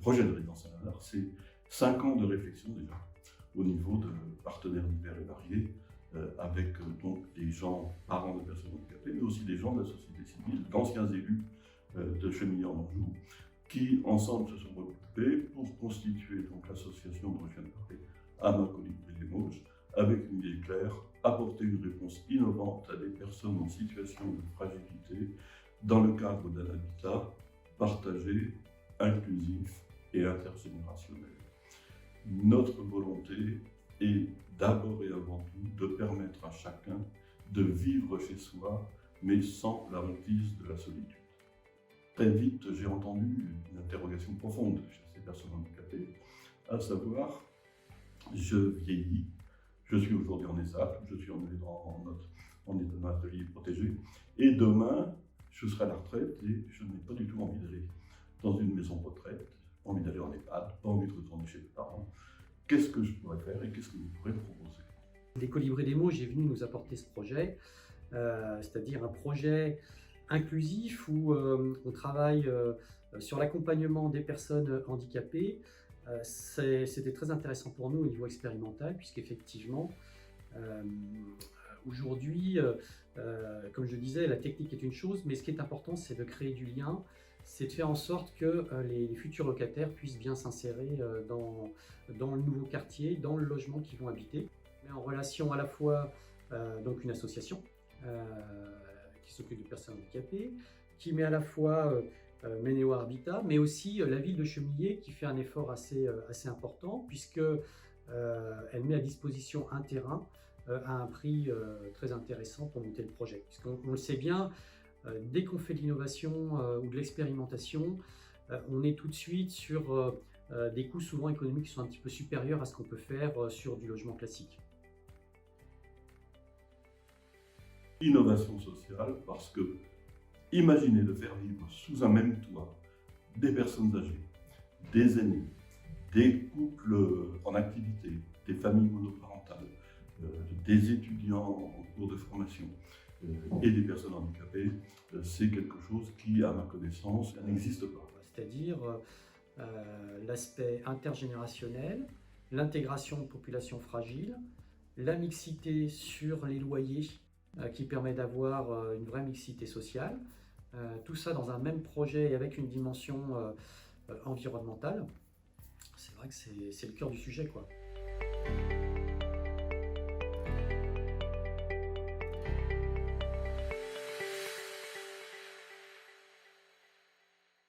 projet de résidence Alain-Lard, c'est 5 ans de réflexion déjà, au niveau de partenaires divers et variés, avec donc des gens, parents de personnes handicapées, mais aussi des gens de la société civile, d'anciens élus de Chemillé-en-Anjou, qui ensemble se sont regroupés pour constituer donc l'association dont je viens de parler, Ama-Colibri-Limoges, avec une idée claire, apporter une réponse innovante à des personnes en situation de fragilité dans le cadre d'un habitat partagé, inclusif et intergénérationnel. Notre volonté est d'abord et avant tout de permettre à chacun de vivre chez soi, mais sans la hantise de la solitude. Très vite, j'ai entendu une interrogation profonde chez ces personnes handicapées, à savoir, je vieillis, je suis aujourd'hui en ESAT, je suis en atelier protégé, et demain, je serai à la retraite et je n'ai pas du tout envie d'aller dans une maison de retraite, pas envie d'aller en EHPAD, pas envie de retourner chez mes parents. Qu'est-ce que je pourrais faire et qu'est-ce que vous pourrez me proposer? Les Colibri-Limoges est venu nous apporter ce projet, c'est-à-dire un projet inclusif où on travaille sur l'accompagnement des personnes handicapées. C'était très intéressant pour nous au niveau expérimental, puisqu'effectivement, aujourd'hui, comme je disais, la technique est une chose, mais ce qui est important, c'est de créer du lien, c'est de faire en sorte que les futurs locataires puissent bien s'insérer dans le nouveau quartier, dans le logement qu'ils vont habiter. On met en relation à la fois donc une association qui s'occupe de personnes handicapées, qui met à la fois Ménéo Habitat, mais aussi la ville de Chemillé qui fait un effort assez important, puisque elle met à disposition un terrain à un prix très intéressant pour monter le projet. Puisqu'on le sait bien, dès qu'on fait de l'innovation ou de l'expérimentation, on est tout de suite sur des coûts souvent économiques qui sont un petit peu supérieurs à ce qu'on peut faire sur du logement classique. Innovation sociale, parce que imaginez de faire vivre sous un même toit des personnes âgées, des aînés, des couples en activité, des familles monoparentales, des étudiants en cours de formation et des personnes handicapées, c'est quelque chose qui, à ma connaissance, n'existe pas. C'est-à-dire l'aspect intergénérationnel, l'intégration de populations fragiles, la mixité sur les loyers qui permet d'avoir une vraie mixité sociale, tout ça dans un même projet et avec une dimension environnementale. C'est vrai que c'est le cœur du sujet, quoi.